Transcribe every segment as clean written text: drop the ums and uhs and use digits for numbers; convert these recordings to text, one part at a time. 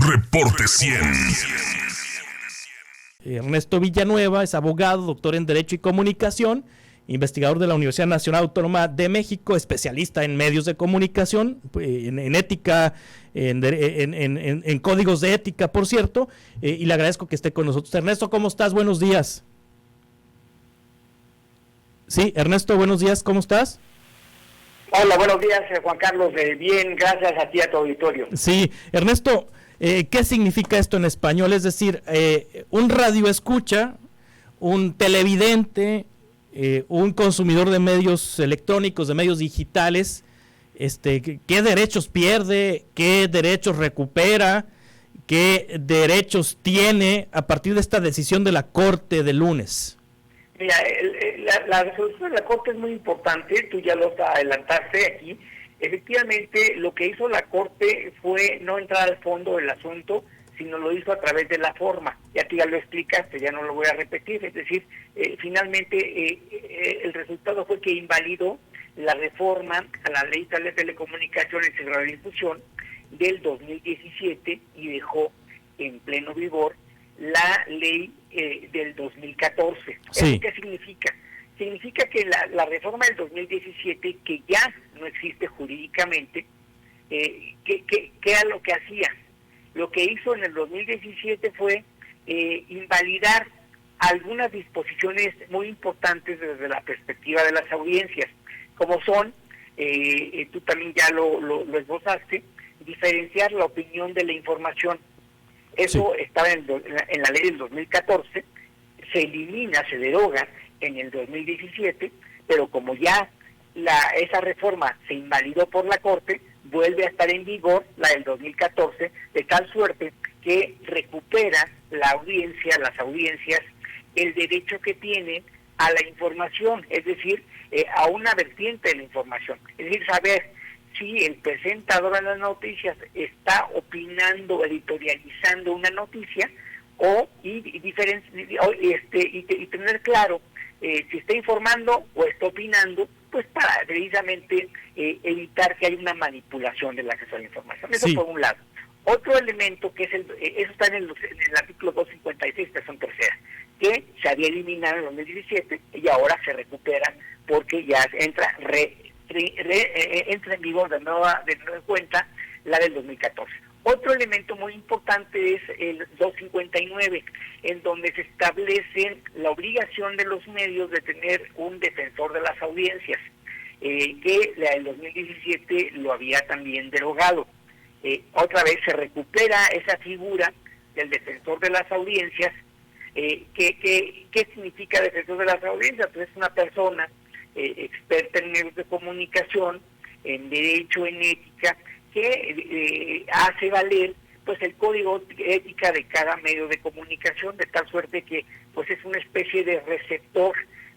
Reporte 100. Ernesto Villanueva es abogado, doctor en Derecho y Comunicación, investigador de la Universidad Nacional Autónoma de México, especialista en medios de comunicación, en ética, en códigos de ética, por cierto, y le agradezco que esté con nosotros. Ernesto, ¿cómo estás? Buenos días. Sí, Ernesto, buenos días, ¿cómo estás? Hola, buenos días, Juan Carlos. Bien, gracias a ti, a tu auditorio. Sí, Ernesto, ¿qué significa esto en español? Es decir, un radioescucha, un televidente, un consumidor de medios electrónicos, de medios digitales, ¿qué derechos pierde? ¿Qué derechos recupera? ¿Qué derechos tiene a partir de esta decisión de la Corte de lunes? Mira, la resolución de la Corte es muy importante, tú ya lo adelantaste aquí. Efectivamente, lo que hizo la Corte fue no entrar al fondo del asunto, sino lo hizo a través de la forma. Ya tú ya lo explicaste, ya no lo voy a repetir. Es decir, finalmente el resultado fue que invalidó la reforma a la Ley de Telecomunicaciones y Radiodifusión del 2017 y dejó en pleno vigor la ley del 2014. Sí. ¿Eso qué significa? Significa que la reforma del 2017, que ya no existe jurídicamente, ¿qué era lo que hacía? Lo que hizo en el 2017 fue invalidar algunas disposiciones muy importantes desde la perspectiva de las audiencias, como son, tú también ya lo esbozaste, diferenciar la opinión de la información. Eso sí estaba en la ley del 2014, se elimina, se deroga en el 2017, pero como ya esa reforma se invalidó por la Corte, vuelve a estar en vigor la del 2014, de tal suerte que recupera las audiencias, el derecho que tienen a la información, es decir, a una vertiente de la información, es decir, saber si el presentador de las noticias está opinando, editorializando una noticia, y tener claro si está informando o está opinando, pues para precisamente evitar que haya una manipulación del acceso a la información. Eso sí, por un lado. Otro elemento que es eso está en el artículo 256, sección tercera, que se había eliminado en 2017 y ahora se recupera porque ya entra en vigor de nueva cuenta la del 2014. Otro elemento muy importante es el 259, en donde se establece la obligación de los medios de tener un defensor de las audiencias, que la del 2017 lo había también derogado. Otra vez se recupera esa figura del defensor de las audiencias. ¿Qué significa defensor de las audiencias? Pues es una persona experta en medios de comunicación, en derecho, en ética, que hace valer pues el código ética de cada medio de comunicación, de tal suerte que pues es una especie de receptor,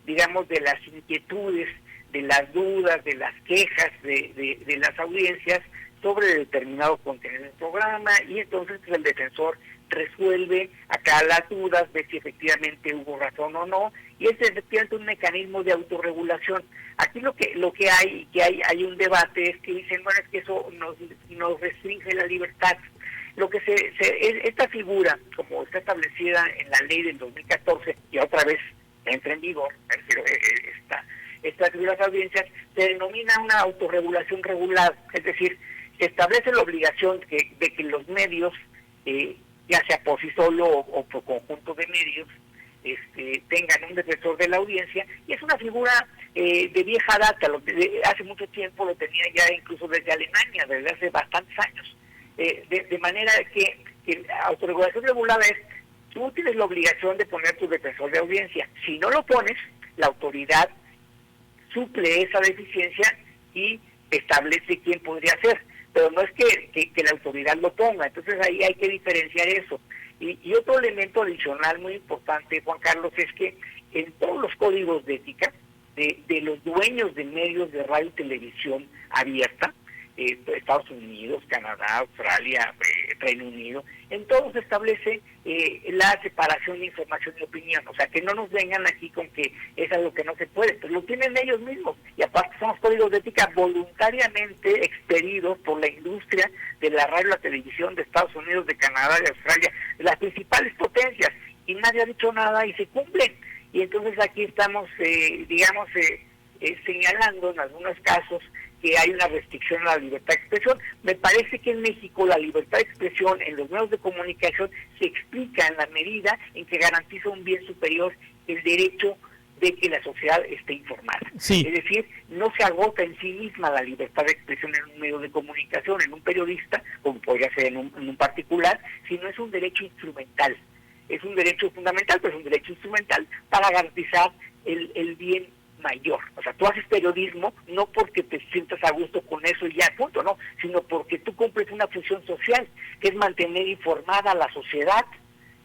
digamos, de las inquietudes, de las dudas, de las quejas de las audiencias sobre determinado contenido del programa, y entonces pues, el defensor resuelve acá las dudas, ve si efectivamente hubo razón o no, y es efectivamente un mecanismo de autorregulación. Aquí lo que hay un debate es que dicen, bueno, es que eso nos restringe la libertad. Lo que esta figura, como está establecida en la ley del 2014, y otra vez entra en vigor, esta figura de las audiencias, se denomina una autorregulación regulada, es decir, se establece la obligación de que los medios, ya sea por sí solo o por conjunto de medios, tengan un defensor de la audiencia, y es una figura de vieja data, hace mucho tiempo lo tenía ya incluso desde Alemania, desde hace bastantes años, de manera que la autorregulación regulada es, tú tienes la obligación de poner tu defensor de audiencia, si no lo pones, la autoridad suple esa deficiencia y establece quién podría ser, pero no es que la autoridad lo ponga. Entonces ahí hay que diferenciar eso. Y otro elemento adicional muy importante, Juan Carlos, es que en todos los códigos de ética de los dueños de medios de radio y televisión abierta, Estados Unidos, Canadá, Australia, Reino Unido, en todos se establece la separación de información y opinión, o sea, que no nos vengan aquí con que es algo que no se puede, pues lo tienen ellos mismos, y aparte son los códigos de ética voluntariamente expedidos por la industria de la radio y la televisión de Estados Unidos, de Canadá, de Australia, de las principales potencias, y nadie ha dicho nada y se cumplen, y entonces aquí estamos, señalando en algunos casos que hay una restricción a la libertad de expresión. Me parece que en México la libertad de expresión en los medios de comunicación se explica en la medida en que garantiza un bien superior, el derecho de que la sociedad esté informada. Sí. Es decir, no se agota en sí misma la libertad de expresión en un medio de comunicación, en un periodista, como podría ser en un particular, sino es un derecho instrumental. Es un derecho fundamental, pero es un derecho instrumental para garantizar el bien mayor. O sea, tú haces periodismo no porque te sientas a gusto con eso y ya, punto, no, sino porque tú cumples una función social, que es mantener informada a la sociedad,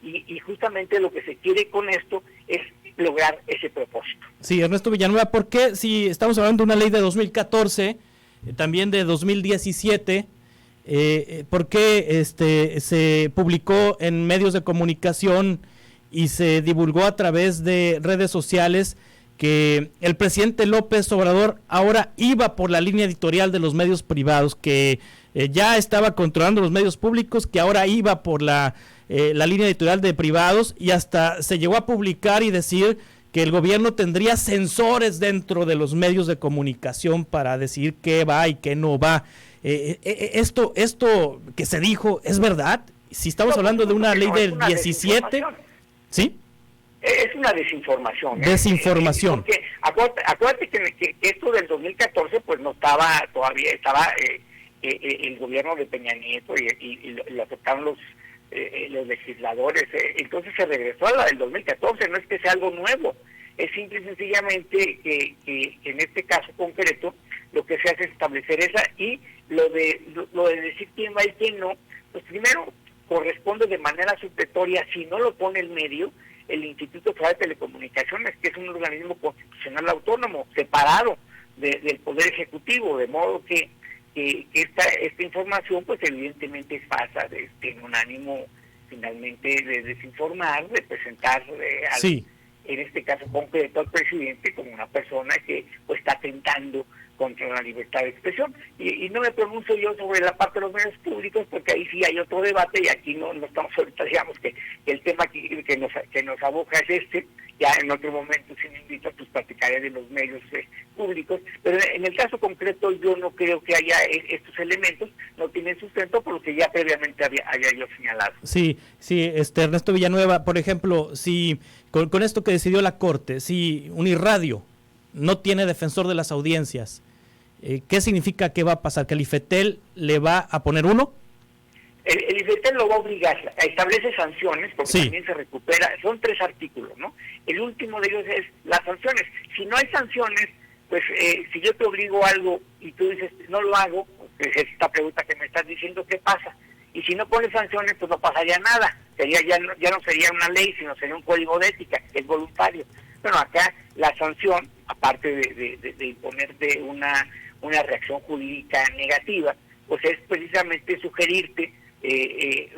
y justamente lo que se quiere con esto es lograr ese propósito. Sí, Ernesto Villanueva, ¿por qué si estamos hablando de una ley de 2014, también de 2017, por qué se publicó en medios de comunicación y se divulgó a través de redes sociales que el presidente López Obrador ahora iba por la línea editorial de los medios privados, que ya estaba controlando los medios públicos, que ahora iba por la línea editorial de privados, y hasta se llegó a publicar y decir que el gobierno tendría censores dentro de los medios de comunicación para decidir qué va y qué no va? Esto que se dijo, ¿es verdad? Si estamos hablando de una ley del 17, ¿sí? Es una desinformación. Desinformación. Porque acuérdate que esto del 2014 pues no estaba todavía, estaba el gobierno de Peña Nieto y lo aceptaron los legisladores. Entonces se regresó a la del 2014, no es que sea algo nuevo, es simple y sencillamente que en este caso concreto lo que se hace es establecer esa, y lo de decir quién va y quién no, pues primero corresponde de manera supletoria, si no lo pone el medio, el Instituto Federal de Telecomunicaciones, que es un organismo constitucional autónomo, separado del Poder Ejecutivo, de modo que esta información, pues evidentemente es falsa, tiene un ánimo finalmente de desinformar, de presentar en este caso concreto al presidente como una persona que pues está atentando contra la libertad de expresión. Y no me pronuncio yo sobre la parte de los medios públicos, porque ahí sí hay otro debate, y aquí no estamos ahorita, digamos que el tema que nos aboca es ya en otro momento, si me invito, pues platicaré de los medios públicos, pero en el caso concreto yo no creo que haya estos elementos, no tienen sustento por lo que ya previamente había yo señalado. Sí, Ernesto Villanueva, por ejemplo, si con esto que decidió la Corte, si Unirradio no tiene defensor de las audiencias, ¿qué significa que va a pasar? ¿Que el IFETEL le va a poner uno? El IFETEL lo va a obligar, establece sanciones, porque también se recupera, son 3 artículos, ¿no? El último de ellos es las sanciones. Si no hay sanciones, pues si yo te obligo a algo y tú dices, no lo hago, pues es esta pregunta que me estás diciendo, ¿qué pasa? Y si no pones sanciones, pues no pasaría nada, ya no sería una ley, sino sería un código de ética, es voluntario. Bueno, acá la sanción, aparte de imponerte una reacción jurídica negativa, pues es precisamente sugerirte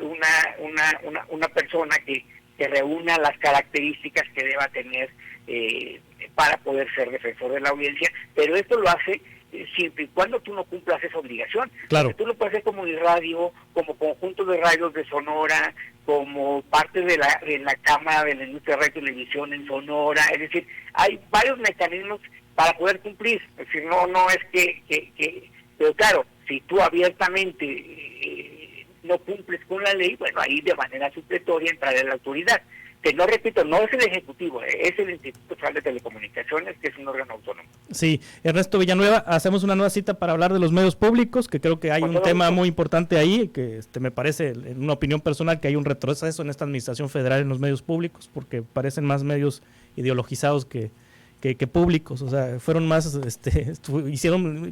una persona que reúna las características que deba tener para poder ser defensor de la audiencia, pero esto lo hace siempre y cuando tú no cumplas esa obligación. Claro. Porque tú lo puedes hacer como Unirradio, como conjunto de radios de Sonora, como parte de la Cámara de la Industria de Radio y Televisión en Sonora, es decir, hay varios mecanismos para poder cumplir. Es decir, no es que pero claro, si tú abiertamente no cumples con la ley, bueno, ahí de manera supletoria entrará la autoridad. Que no, repito, no es el Ejecutivo, es el Instituto Federal de Telecomunicaciones, que es un órgano autónomo. Sí, Ernesto Villanueva, hacemos una nueva cita para hablar de los medios públicos, que creo que hay un tema muy importante ahí, que me parece, en una opinión personal, que hay un retroceso en esta administración federal en los medios públicos, porque parecen más medios ideologizados que públicos, o sea, fueron más,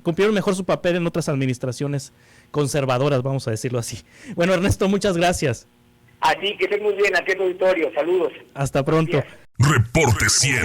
cumplieron mejor su papel en otras administraciones conservadoras, vamos a decirlo así. Bueno, Ernesto, muchas gracias. Así que estén muy bien, aquí en el auditorio, saludos. Hasta pronto. Reporte 100.